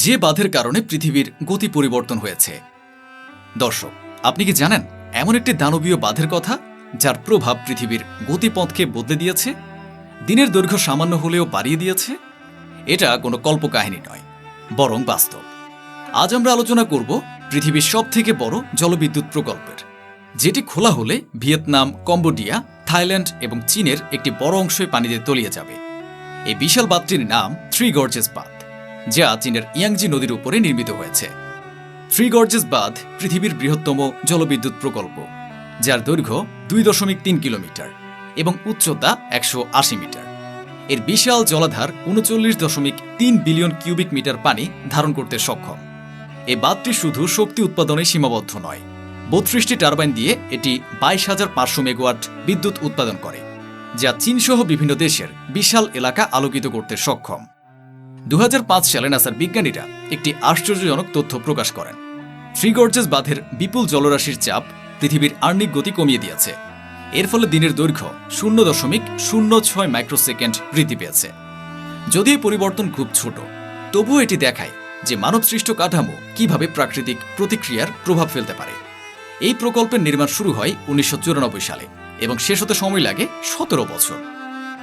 যে বাঁধের কারণে পৃথিবীর গতি পরিবর্তন হয়েছে। দর্শক, আপনি কি জানেন এমন একটি দানবীয় বাঁধের কথা যার প্রভাব পৃথিবীর গতিপথকে বদলে দিয়েছে, দিনের দৈর্ঘ্য সামান্য হলেও বাড়িয়ে দিয়েছে? এটা কোনো কল্পকাহিনী নয়, বরং বাস্তব। আজ আমরা আলোচনা করব পৃথিবীর সবথেকে বড় জলবিদ্যুৎ প্রকল্পের, যেটি খোলা হলে ভিয়েতনাম, কম্বোডিয়া, থাইল্যান্ড এবং চীনের একটি বড় অংশই পানিতে তলিয়ে যাবে। এই বিশাল বাঁধটির নাম থ্রি গর্জেস বাঁধ, যা চীনের ইয়াংজি নদীর উপরে নির্মিত হয়েছে। থ্রি গর্জেস বাঁধ পৃথিবীর বৃহত্তম জলবিদ্যুৎ প্রকল্প, যার দৈর্ঘ্য 2.3 কিলোমিটার এবং উচ্চতা 180 মিটার। এর বিশাল জলাধার 39.3 বিলিয়ন কিউবিক মিটার পানি ধারণ করতে সক্ষম। এই বাঁধটি শুধু শক্তি উৎপাদনে সীমাবদ্ধ নয়, 32টি টারবাইন দিয়ে এটি 22,500 মেগাওয়াট বিদ্যুৎ উৎপাদন করে, যা চীনসহ বিভিন্ন দেশের বিশাল এলাকা আলোকিত করতে সক্ষম। 2005 সালে নাসার বিজ্ঞানীরা একটি আশ্চর্যজনক তথ্য প্রকাশ করেন। থ্রি গর্জেস বাঁধের বিপুল জলরাশির চাপ পৃথিবীর আর্নিক গতি কমিয়ে দিয়েছে। এর ফলে দিনের দৈর্ঘ্য 0.06 মাইক্রোসেকেন্ড বৃদ্ধি পেয়েছে। যদিও পরিবর্তন খুব ছোট, তবুও এটি দেখায় যে মানবসৃষ্ট কাঠামো কিভাবে প্রাকৃতিক প্রতিক্রিয়ার প্রভাব ফেলতে পারে। এই প্রকল্পের নির্মাণ শুরু হয় 1994 সালে এবং শেষ হতে সময় লাগে 17 বছর।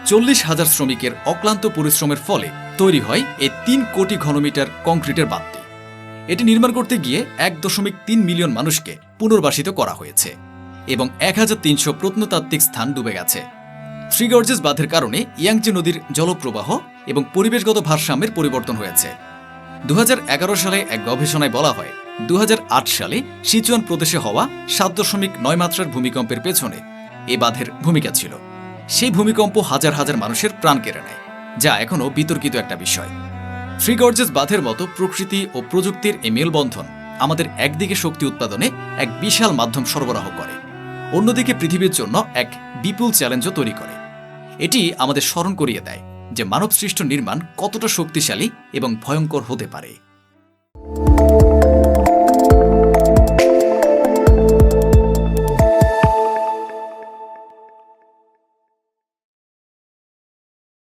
40,000 শ্রমিকের অক্লান্ত পরিশ্রমের ফলে তৈরি হয় এই 3 কোটি ঘনমিটার কংক্রিটের বাঁধটি। এটি নির্মাণ করতে গিয়ে 1.3 মিলিয়ন মানুষকে পুনর্বাসিত করা হয়েছে এবং 1300 প্রত্নতাত্ত্বিক স্থান ডুবে গেছে। থ্রি গর্জেস বাঁধের কারণে ইয়াংজি নদীর জলপ্রবাহ এবং পরিবেশগত ভারসাম্যের পরিবর্তন হয়েছে। 2011 সালে এক গবেষণায় বলা হয় 2008 সালে সিচুয়ান প্রদেশে হওয়া 7.9 মাত্রার ভূমিকম্পের পেছনে এ বাঁধের ভূমিকা ছিল। সেই ভূমিকম্প হাজার হাজার মানুষের প্রাণ কেড়ে নেয়, যা এখনও বিতর্কিত একটা বিষয়। থ্রি গর্জেস বাঁধের মতো প্রকৃতি ও প্রযুক্তির এই মেলবন্ধন আমাদের একদিকে শক্তি উৎপাদনে এক বিশাল মাধ্যম সরবরাহ করে, অন্যদিকে পৃথিবীর জন্য এক বিপুল চ্যালেঞ্জও তৈরি করে। এটি আমাদের স্মরণ করিয়ে দেয় যে মানবসৃষ্ট নির্মাণ কতটা শক্তিশালী এবং ভয়ঙ্কর হতে পারে।